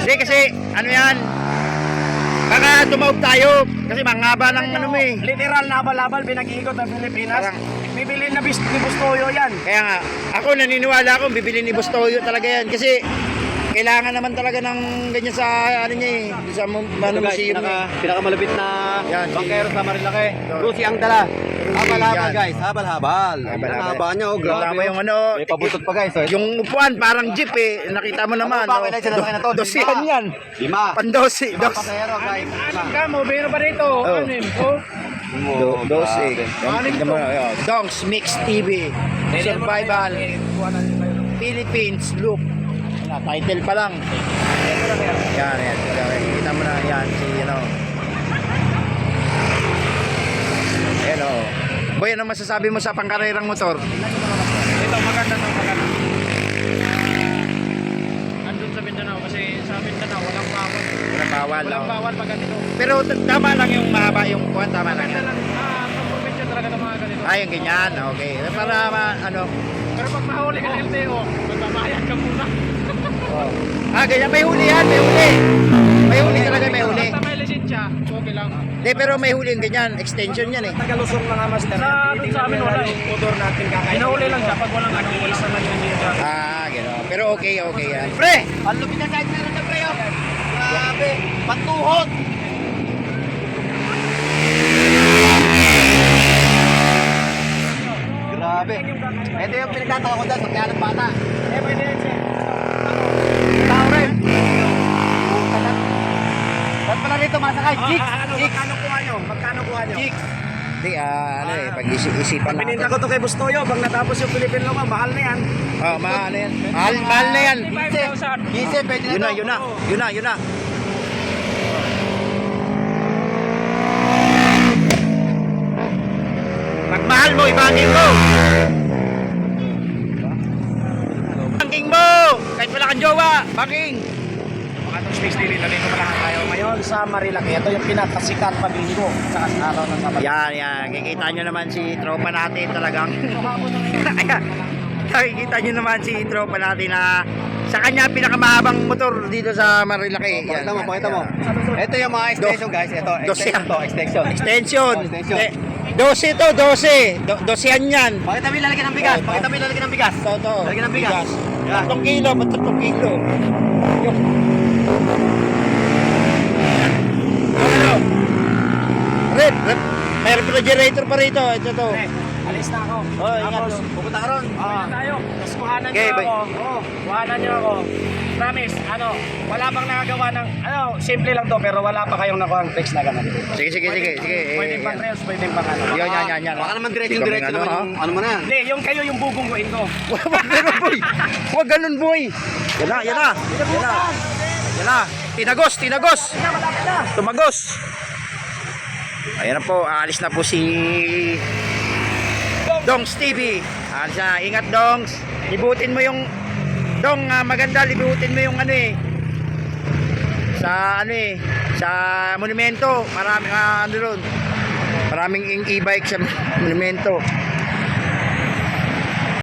Hindi kasi, ano yan, baka tumawag tayo. Kasi mangaba ng ano mo eh. Literal na abal-abal, pinag-iikot ng Pilipinas. Parang- Bibili na ni Bustoyo yan. Kaya nga, ako naniniwala ako, bibili ni Bustoyo talaga yan. Kasi, kailangan naman talaga ng ganyan sa ano niya eh. Sa museum niya. Pinakamalapit na Yan, bangkero sa Marilaki. Ito. Rusi ang dala. Habal-habal Yan. guys, habal-habal. Habal-habal. Ang haba niya, oh, grabe. Tama yung ano, May pabutot pa guys. Oh. yung upuan parang jeep eh. Nakita mo naman. Ano pa, kailan sila na to? Dosihan yan. 5. Pandosi. Dos. Pasahero guys. Ka mo, biro ba rito? Oh. Ano yun? Oh. Dosi. Tingnan mo, Dongs Mix TV. Survival. Philippines. Look. Title pa lang. Yan, yan. Kita mo na yan. Si, Ayan o. Boy, ano masasabi mo sa pangkarerang motor? Ito, maganda na maganda. Andun sa Mindanao kasi sa Mindanao walang bawal. Walang bawal. Walang bawal pag ganito. Pero tama lang yung mahaba yung kuwan. Tama lang yan. Pag-permission talaga ng mga ganito. Ay, yung ganyan. Okay. Para ano. Pero pag mahuli ka ng LTO, magbabayad ka muna. Ganyan. May huli yan. May huli. May huli talaga. May huli. Basta may lisensya, okay lang. Hindi, pero may huli yung ganyan. Extension yan eh. Tagalusong mga master. Sa amin wala yung motor natin kakain. Hinahuli lang siya pag walang ano, isa lang yung dito. Gano'n. Pero okay yan. Pre! Ang lupit na side meron na pre. Oh. Grabe. Patuhod. Grabe. Ito yung pinagtataka ko dyan sa kaya ng bata. Eh, pwede rin siya. Tao rin. Ba't pala rito masakay? Jigs. Magkano kuha nyo? Magkano kuha nyo? Jigs. Hindi, pag-isipan natin. Pininta ko to kay Bustoyo, pag natapos yung Philippine Loma, mahal na yan. Mahal na yan. Mahal na yan. 5,000. Gise, pwede na Yun to. na. Yun na. Pagmahal mo, ibangin mo. Bangking mo. Kahit wala kang jowa. Bangking. Mga itong space daily, nandito pala tayo ngayon sa Marilaki. Ito yung pinakasikat pag linggo sa araw ng Sabado. Yan. Kikita nyo naman si tropa natin talagang. Ayan. Nakikita nyo naman si tropa natin na sa kanya pinakamahabang motor dito sa Marilaki. Pakita mo. Ito yung mga extension guys. Ito, extension to, extension. Extension. Extension. 12 to, 12. 12 yan. Pakita mo yung lalagyan ng bigas. Pakita mo yung lalagyan ng bigas. Ito. Lalagyan ng bigas. Yan. 3 kilo, 3 kilo. Yung. Ano? Red. May refrigerator pa rito. Ito to. Alis na ako. Oh, ingat. Tapos, Pupunta ka ron. tayo. Tapos kuhanan Okay, niyo bye. ako. Kuhanan niyo ako. Promise, wala bang nakagawa ng, simple lang to, pero wala pa kayong nakuha ang tricks na ganun. Sige. Pwede pang rails, pwede pang ano. Yan. Baka naman diretso naman yung ano mo na yan. Hindi, yung kayo yung bubungguin ko. Huwag ganun, boy. Yan na. Tinagos. Tumagos. Ayan na po, aalis na po si Dongs TV. Aalis na, ingat Dongs. Libutin mo yung Dong, maganda, libutin mo yung sa monumento. Maraming e-bike sa monumento.